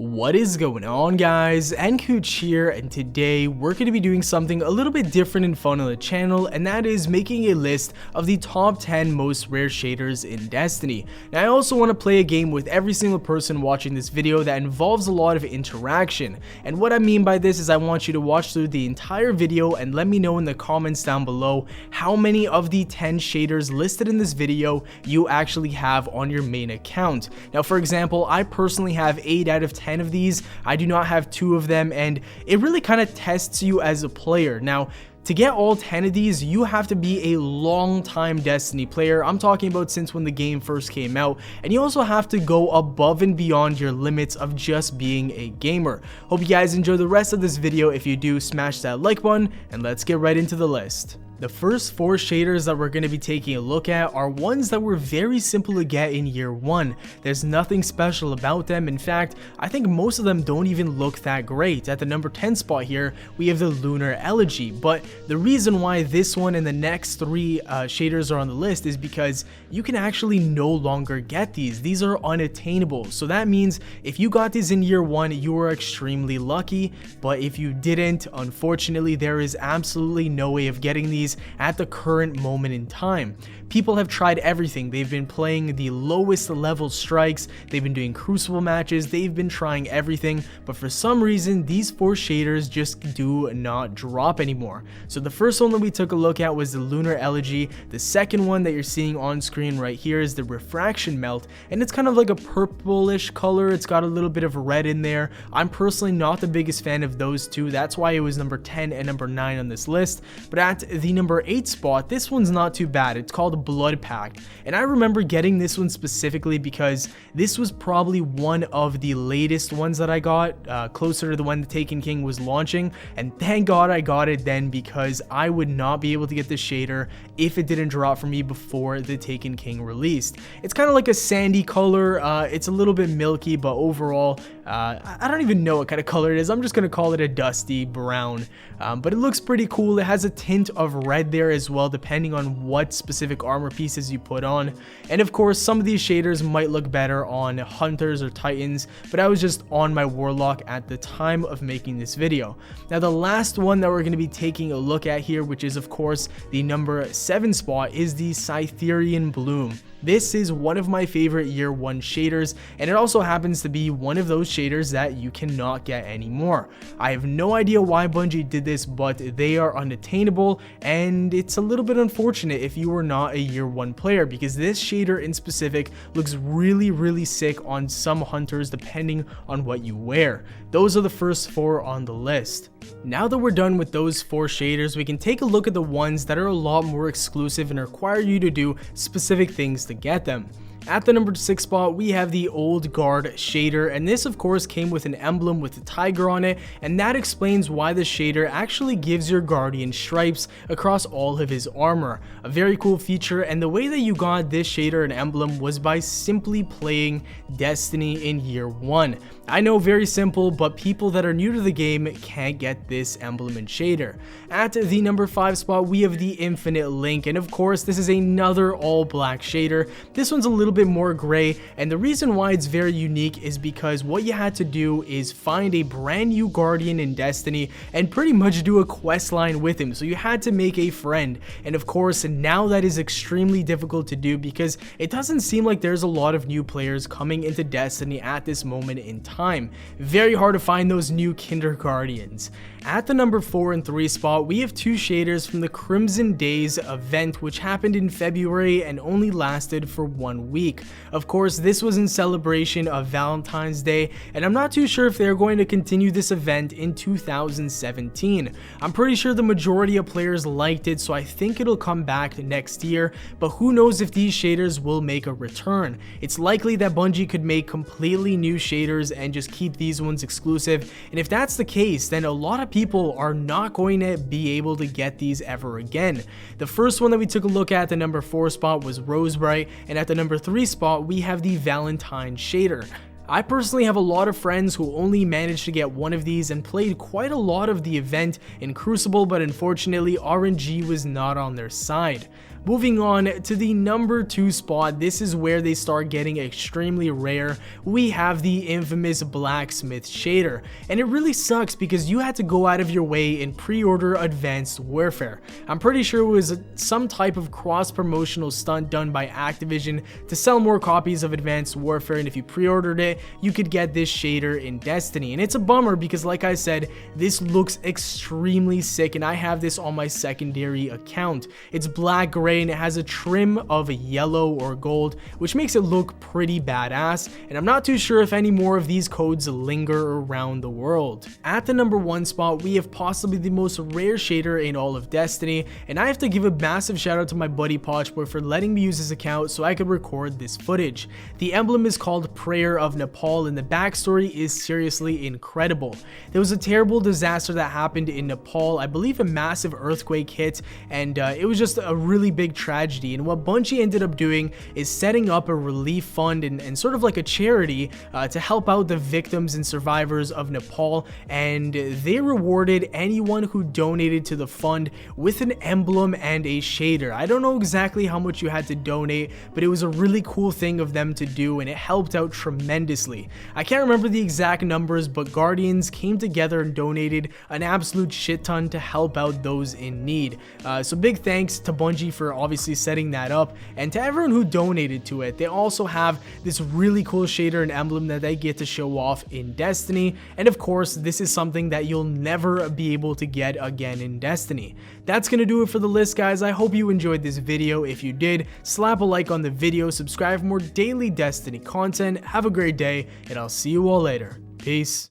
What is going on, guys? nKuch here, and today we're going to be doing something a little bit different and fun on the channel, and that is making a list of the top 10 most rare shaders in Destiny. Now I also want to play a game with every single person watching this video that involves a lot of interaction, and what I mean by this is I want you to watch through the entire video and let me know in the comments down below how many of the 10 shaders listed in this video you actually have on your main account. Now for example, I personally have 8 out of 10 of these. I do not have 2 of them, and it really kind of tests you as a player. Now to get all 10 of these, you have to be a long time Destiny player. I'm talking about since when the game first came out, and you also have to go above and beyond your limits of just being a gamer. Hope you guys enjoy the rest of this video. If you do, smash that like button and let's get right into the list. The first 4 shaders that we're going to be taking a look at are ones that were very simple to get in year 1. There's nothing special about them. In fact, I think most of them don't even look that great. At the number 10 spot here, we have the Lunar Elegy, but the reason why this one and the next 3 shaders are on the list is because you can actually no longer get these. These are unattainable, so that means if you got these in year 1, you were extremely lucky, but if you didn't, unfortunately, there is absolutely no way of getting these at the current moment in time. People have tried everything. They've been playing the lowest level strikes, they've been doing crucible matches, they've been trying everything, but for some reason these 4 shaders just do not drop anymore. So the first one that we took a look at was the Lunar Elegy. The second one that you're seeing on screen right here is the Refraction Melt, and it's kind of like a purplish color. It's got a little bit of red in there. I'm personally not the biggest fan of those two. That's why it was number 10 and number 9 on this list. But at the number 8 spot, this one's not too bad. It's called Blood Pact, and I remember getting this one specifically because this was probably one of the latest ones that I got, closer to when the Taken King was launching, and thank God I got it then, because I would not be able to get the shader if it didn't drop for me before the Taken King released. It's kind of like a sandy color. It's a little bit milky, but overall I don't even know what kind of color it is. I'm just gonna call it a dusty brown, but it looks pretty cool. It has a tint of red there as well, depending on what specific armor pieces you put on. And of course, some of these shaders might look better on hunters or titans, but I was just on my warlock at the time of making this video. Now the last one that we're going to be taking a look at here, which is of course the number 7 spot, is the Cytherian Bloom. This is one of my favorite year 1 shaders, and it also happens to be one of those shaders that you cannot get anymore. I have no idea why Bungie did this, but they are unattainable, and it's a little bit unfortunate if you were not a year 1 player, because this shader in specific looks really sick on some hunters depending on what you wear. Those are the first 4 on the list. Now that we're done with those 4 shaders, we can take a look at the ones that are a lot more exclusive and require you to do specific things to get them. At the number 6 spot, we have the Old Guard shader, and this of course came with an emblem with a tiger on it, and that explains why the shader actually gives your guardian stripes across all of his armor. A very cool feature, and the way that you got this shader and emblem was by simply playing Destiny in year 1. I know, very simple, but people that are new to the game can't get this emblem and shader. At the number 5 spot, we have the Infinite Link, and of course this is another all black shader. This one's a little bit more gray, and the reason why it's very unique is because what you had to do is find a brand new guardian in Destiny and pretty much do a quest line with him. So you had to make a friend, and of course now that is extremely difficult to do because it doesn't seem like there's a lot of new players coming into Destiny at this moment in time. Very hard to find those new Kinder Guardians. At the number 4 and 3 spot, we have 2 shaders from the Crimson Days event, which happened in February and only lasted for 1 week. Of course, this was in celebration of Valentine's Day, and I'm not too sure if they're going to continue this event in 2017. I'm pretty sure the majority of players liked it, so I think it'll come back next year, but who knows if these shaders will make a return. It's likely that Bungie could make completely new shaders and just keep these ones exclusive, and if that's the case, then a lot of people are not going to be able to get these ever again. The first one that we took a look at the number 4 spot was Rosebright, and at the number 3 spot we have the Valentine shader. I personally have a lot of friends who only managed to get one of these and played quite a lot of the event in Crucible, but unfortunately RNG was not on their side. Moving on to the number 2 spot, this is where they start getting extremely rare. We have the infamous blacksmith shader, and it really sucks because you had to go out of your way and pre-order Advanced Warfare. I'm pretty sure it was some type of cross-promotional stunt done by Activision to sell more copies of Advanced Warfare, and if you pre-ordered it, you could get this shader in Destiny. And it's a bummer because, like I said, this looks extremely sick, and I have this on my secondary account. It's black gray and it has a trim of yellow or gold, which makes it look pretty badass, and I'm not too sure if any more of these codes linger around the world. At the number 1 spot, we have possibly the most rare shader in all of Destiny, and I have to give a massive shout out to my buddy Pochboy for letting me use his account so I could record this footage. The emblem is called Prayer of Nepal, and the backstory is seriously incredible. There was a terrible disaster that happened in Nepal. I believe a massive earthquake hit, and it was just a really big tragedy, and what Bungie ended up doing is setting up a relief fund and sort of like a charity to help out the victims and survivors of Nepal, and they rewarded anyone who donated to the fund with an emblem and a shader. I don't know exactly how much you had to donate, but it was a really cool thing of them to do, and it helped out tremendously. I can't remember the exact numbers, but Guardians came together and donated an absolute shit ton to help out those in need. So big thanks to Bungie for obviously setting that up, and to everyone who donated to it. They also have this really cool shader and emblem that they get to show off in Destiny, and of course this is something that you'll never be able to get again in Destiny. That's gonna do it for the list, guys. I hope you enjoyed this video. If you did, slap a like on the video, subscribe for more daily Destiny content. Have a great day, and I'll see you all later. Peace.